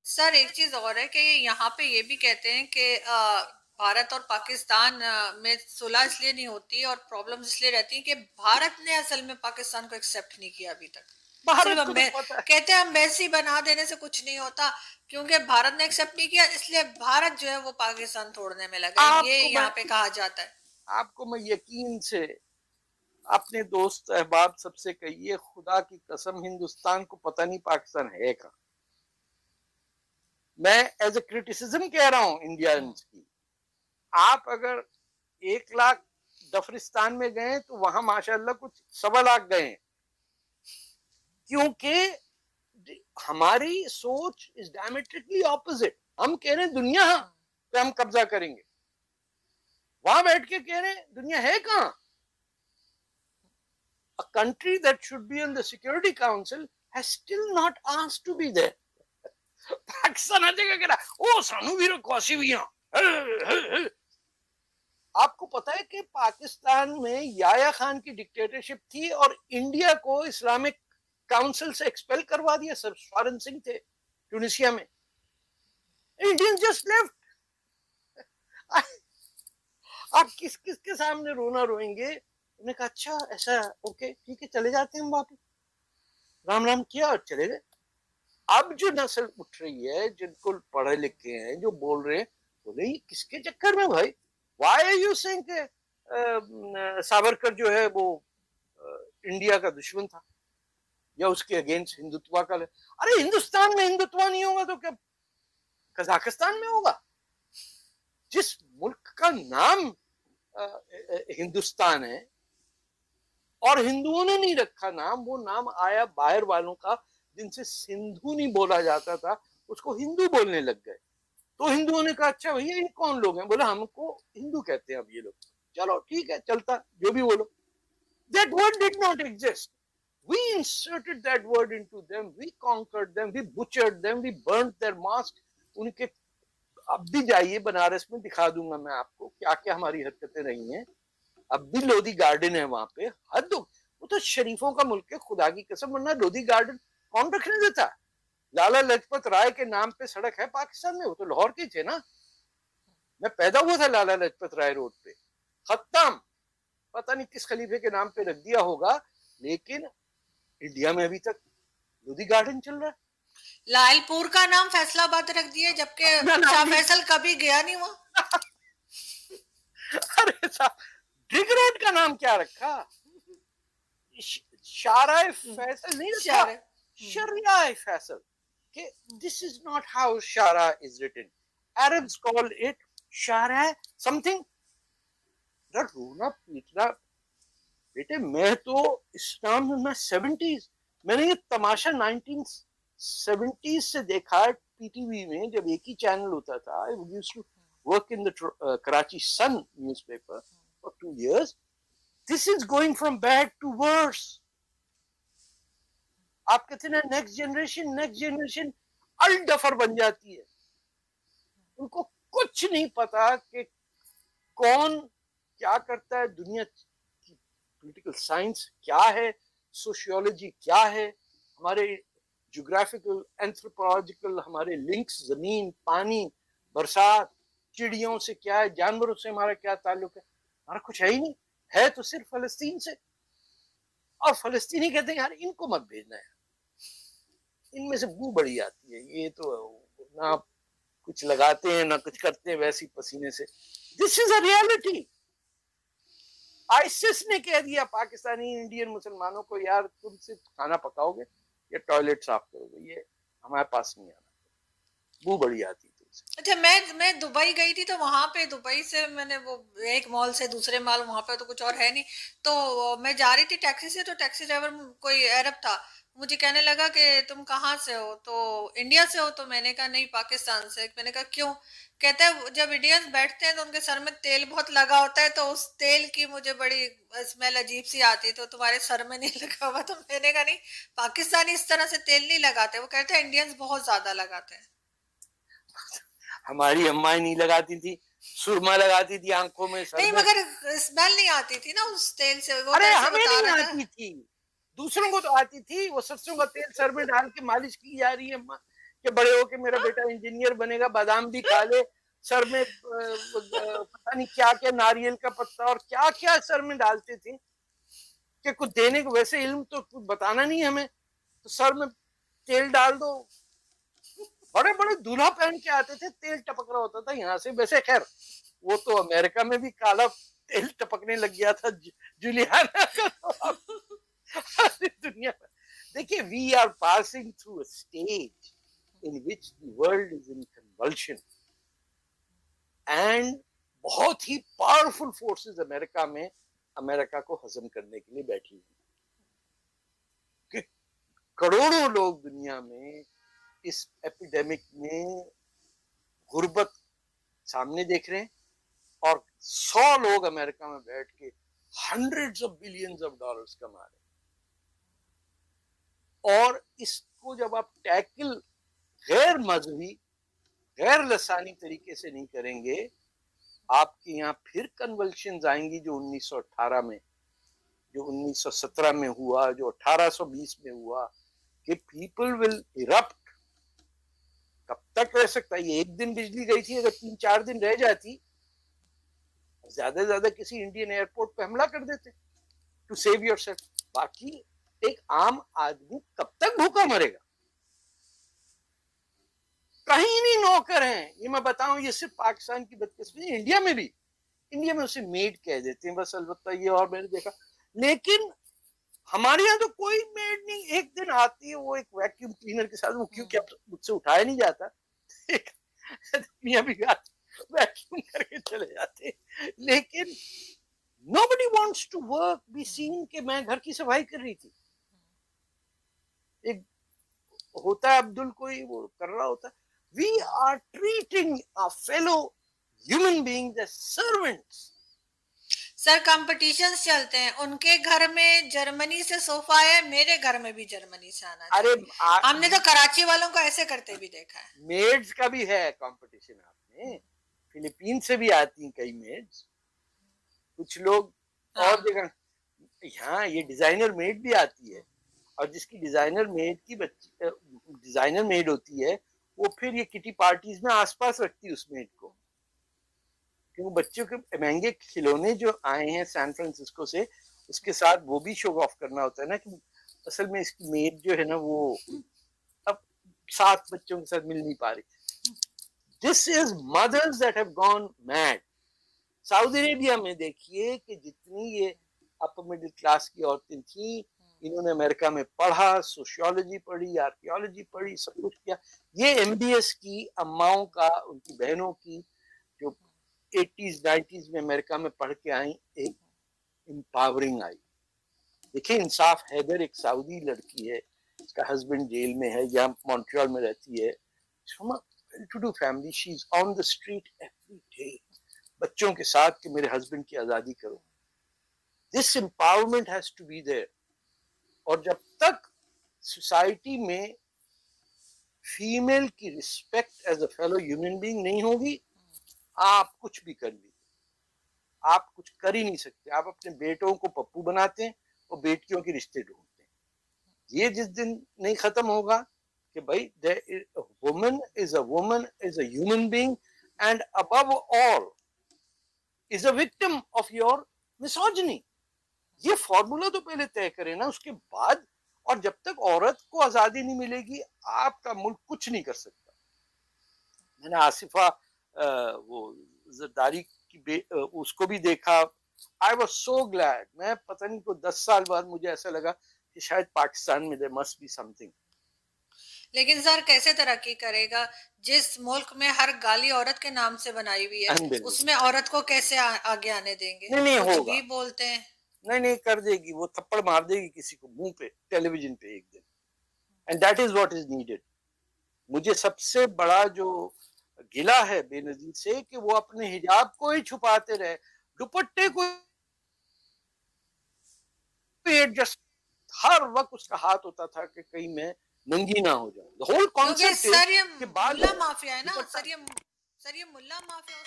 Sir एक चीज और है कि यहाँ पे ये भी कहते हैं कि भारत और पाकिस्तान में सुलह इसलिए नहीं होती और प्रॉब्लम्स इसलिए रहती हैं कि भारत ने असल में पाकिस्तान को एक्सेप्ट नहीं किया अभी तक। सिर्फ भारत को तो पता है। कहते हैं एम्बेसी बना देने से कुछ नहीं होता, क्योंकि भारत ने एक्सेप्ट नहीं किया इसलिए भारत जो है वो पाकिस्तान तोड़ने में लगा है, ये आपको मैं यहाँ पे कहा जाता है। आपको मैं यकीन से अपने दोस्त अहबाब सबसे कहिए, खुदा की कसम हिंदुस्तान को पता नहीं पाकिस्तान है कहाँ। मैं एज ए क्रिटिसिज्म कह रहा हूं इंडियंस की। आप अगर 1 लाख दफरिस्तान में गए तो वहां माशाल्लाह कुछ 1.25 लाख गए, क्योंकि हमारी सोच इज डायमेट्रिकली ऑपोजिट। हम कह रहे हैं दुनिया पे हम कब्जा करेंगे, वहां बैठ के कह रहे हैं दुनिया है कहां। A country that should be in the Security Council has still not asked to be there. Pakistan Ajega कह रहा ओ सानू भी रखो असी भी यहाँ। आपको पता है कि पाकिस्तान में याया खान की डिक्टेटरशिप थी और इंडिया को इस्लामिक काउंसिल से एक्सपेल करवा दिया। सर स्वारन सिंह थे ट्यूनिसिया में, इंडियंस जस्ट लेफ्ट। आप किस किस के सामने रोना रोएंगे। उन्होंने कहा अच्छा ऐसा, ओके ठीक है चले जाते हैं हम वापस। राम राम किया और चले गए। अब जो नस्ल उठ रही है, जिनको पढ़े लिखे हैं, जो बोल रहे हैं, बोले ये किसके चक्कर में भाई। Why are you saying Savarkar जो है वो इंडिया का दुश्मन था या उसके अगेंस्ट हिंदुत्व का। अरे हिंदुस्तान में हिंदुत्व नहीं होगा तो क्या कजाकिस्तान में होगा। जिस मुल्क का नाम हिंदुस्तान है और हिंदुओं ने नहीं रखा नाम, वो नाम आया बाहर वालों का, जिनसे सिंधु नहीं बोला जाता था उसको हिंदू बोलने लग गए। तो हिंदुओं ने कहा अच्छा भैया ये कौन लोग हैं, बोला हमको हिंदू कहते हैं अब ये लोग। चलो ठीक है चलता, जो भी बोलो। That word did not exist, we inserted that word into them, we conquered them, we butchered them, we burnt their mosque। उनके अब भी जाइए बनारस में, दिखा दूंगा मैं आपको क्या क्या हमारी हरकतें रही हैं। अब भी लोधी गार्डन है वहां पे, हद। वो तो शरीफों का मुल्क है खुदा की कसम, वरना लोधी गार्डन कौन रखने देता। लाला लाजपत राय के नाम पे सड़क है पाकिस्तान में, वो तो लाहौर के थे ना। मैं पैदा हुआ था लाला लाजपत राय रोड पे। खत्म, पता नहीं किस खलीफे के नाम पे रख दिया होगा, लेकिन इंडिया में अभी तक लोधी गार्डन चल रहा है। लालपुर का नाम फैसलाबाद रख दिया, जबकि शाह फैसल कभी गया नहीं वहां। अरे साहब, ड्रिग रोड का नाम क्या रखा, शाराय फैसल नहीं रखा, शरिया Faisal. This is not how Shara is written. Arabs call it Shara something. रोना पीटना बेटे, मैं तो इस्लाम में मैं 70s, मैंने ये तमाशा 1970s से देखा है पीटीवी में, जब एक ही चैनल होता था। I used to work in the Karachi Sun newspaper for 2 years. This is going from bad to worse. आप कहते हैं नेक्स्ट जनरेशन अल डफर बन जाती है। उनको कुछ नहीं पता कि कौन क्या करता है, दुनिया की पॉलिटिकल साइंस क्या है, सोशियोलॉजी क्या है, हमारे ज्योग्राफिकल एंथ्रोपोलॉजिकल हमारे लिंक्स, जमीन पानी बरसात चिड़ियों से क्या है, जानवरों से हमारा क्या ताल्लुक है। हमारा कुछ है ही नहीं, है तो सिर्फ फलस्तीन से। और फलस्तीनी कहते हैं यार इनको मत भेजना है, इनमें से बू बड़ी आती है, ये तो ना कुछ लगाते हैं ना कुछ करते हैं, वैसी पसीने से। This is a reality. ISIS ने कह दिया पाकिस्तानी इंडियन मुसलमानों को, यार तुम सिर्फ खाना पकाओगे या टॉयलेट साफ करोगे, ये हमारे पास नहीं आना, बू बड़ी आती। अच्छा, मैं दुबई गई थी तो वहां पे दुबई से मैंने वो एक मॉल से दूसरे मॉल, वहां पे तो कुछ और है नहीं, तो मैं जा रही थी टैक्सी से, तो टैक्सी ड्राइवर कोई अरब था, मुझे कहने लगा कि तुम कहाँ से हो, तो इंडिया से हो, तो मैंने कहा नहीं पाकिस्तान से। मैंने कहा क्यों, कहता है जब इंडियंस बैठते हैं तो उनके सर में तेल बहुत लगा होता है, तो उस तेल की मुझे बड़ी स्मेल अजीब सी आती है, तो तुम्हारे सर में नहीं लगा हुआ। तो मैंने कहा नहीं, पाकिस्तानी इस तरह से तेल नहीं लगाते। वो कहते हैं इंडियंस बहुत ज्यादा लगाते हैं। हमारी अम्मा नहीं लगाती थी, सुरमा लगाती थी आंखों में, सर नहीं, में। मगर स्मेल नहीं आती थी ना उस तेल से, वो अरे वैसे हमें बता नहीं रहा था। आती थी, दूसरों को तो आती थी। वो सरसों का तेल सर में डाल के मालिश की जा रही है अम्मा, कि बड़े होके मेरा बेटा इंजीनियर बनेगा, बादाम भी खा ले, सर में पता नहीं क्या क्या नारियल का पत्ता और क्या क्या सर में डालते थे कि कुछ देने को, वैसे इल्म तो कुछ बताना नहीं हमें, तो सर में तेल डाल दो। बड़े बड़े दूल्हा पहन के आते थे, तेल टपक रहा होता था यहाँ से। वैसे खैर वो तो अमेरिका में भी काला तेल टपकने लग गया था जूलियाना का, तो दुनिया में देखिए, we are passing through a stage in which the world is in convulsion and बहुत ही पावरफुल फोर्सेस अमेरिका में अमेरिका को हजम करने के लिए बैठी हुई, कि करोड़ों लोग दुनिया में इस एपिडेमिक में गुर्बत सामने देख रहे हैं और 100 लोग अमेरिका में बैठ के hundreds of billions of dollars कमा रहे हैं। और इसको जब आप टैकल गैर मजहबी, गैर लसानी तरीके से नहीं करेंगे, आपके यहाँ फिर कन्वल्शंस आएंगी, जो 1918 में, जो 1917 में हुआ, जो 1820 में हुआ, कि पीपल विल इरप्ट। कब तक रह सकता है? ये एक दिन बिजली गई थी, अगर 3-4 दिन रह जाती, ज्यादा से ज्यादा किसी इंडियन एयरपोर्ट पे हमला कर देते टू सेव योरसेल्फ। बाकी एक आम आदमी कब तक भूखा मरेगा? कहीं नहीं नौकर हैं, ये मैं बताऊं। ये सिर्फ पाकिस्तान की बदकिस्मती, इंडिया में भी, इंडिया में उसे मेड कह देते हैं बस, अलबत्ता ये। और मैंने देखा, लेकिन हमारे यहाँ तो कोई मेड नहीं, एक दिन आती है वो एक वैक्यूम क्लीनर के साथ, वो क्यों क्या मुझसे उठाया नहीं जाता, मियां भी वैक्यूम करके चले जाते। लेकिन nobody wants to work, be seen कि मैं घर की सफाई कर रही थी। एक होता है अब्दुल, कोई वो कर रहा होता है। We are treating our fellow human beings as servants. Sir competitions चलते हैं, उनके घर में जर्मनी से सोफा है, मेरे घर में भी जर्मनी से आना चाहिए। अरे हमने तो कराची वालों को ऐसे करते भी देखा है। मेड्स का भी है कंपटीशन, आपने फिलीपीन से भी आती हैं कई मेड्स, कुछ लोग और जगह। यहाँ ये डिजाइनर मेड भी आती है, और जिसकी डिजाइनर मेड की बच्ची डिजाइनर मेड होती है, वो फिर ये किटी पार्टीज में आसपास रखती है उस मेड को, क्योंकि बच्चों के महंगे खिलौने जो आए हैं सैन फ्रांसिस्को से, उसके साथ वो भी शो ऑफ करना होता है ना, कि असल में इसकी मेड जो है ना, वो अब 7 बच्चों के साथ मिल नहीं पा रही। This is mothers that have gone mad. Saudi Arabia में देखिए कि जितनी ये अपर मिडिल क्लास की औरतें थी, इन्होंने अमेरिका में पढ़ा, सोशियोलॉजी पढ़ी, आर्कियोलॉजी पढ़ी, सब कुछ किया। ये एमबीएस की अम्माओं का, उनकी बहनों की, जो 80s 90s में अमेरिका में पढ़ के आई, एक एम्पावरिंग आई। देखिए इंसाफ हैदर एक सऊदी लड़की है, इसका हस्बैंड जेल में है, यहाँ मॉन्ट्रियल में रहती है, well-to-do family, she's on the street every day, बच्चों के साथ, कि मेरे हस्बैंड की आजादी करो। This empowerment has to be there। और जब तक सोसाइटी में फीमेल की respect as a fellow human being नहीं होगी, आप कुछ भी कर लीजिए, आप कुछ कर ही नहीं सकते। आप अपने बेटों को पप्पू बनाते हैं और बेटियों के रिश्ते ढूंढते हैं। ये जिस दिन नहीं खत्म होगा कि भाई woman is a human being and above all is a victim of your misogyny, ये फॉर्मूला तो पहले तय करें ना, उसके बाद। और जब तक औरत को आजादी नहीं मिलेगी, आपका मुल्क कुछ नहीं कर सकता। मैंने आसिफा वो जरदारी की उसको भी देखा। I was so glad. मैं पता नहीं को 10 साल बाद मुझे ऐसा लगा कि शायद पाकिस्तान में देयर मस्ट बी समथिंग। लेकिन सर कैसे तरक्की करेगा जिस मुल्क में हर गाली औरत के नाम से बनाई हुई है, उसमें औरत को कैसे आगे आने देंगे? नहीं कुछ होगा। भी बोलते हैं। नहीं कर देगी, वो थप्पड़ मार देगी किसी को मुंह पे, टेलीविजन पे एक दिन। And that is what is needed. मुझे सबसे बड़ा जो गिला है बेनजीर से, कि वो अपने हिजाब को ही छुपाते रहे, दुपट्टे को एडजस्ट, हर वक्त उसका हाथ होता था कि कहीं मैं नंगी ना हो जाऊं। द होल कॉन्सेप्ट सर ये मुल्ला माफिया है ना सर, ये मुल्ला माफिया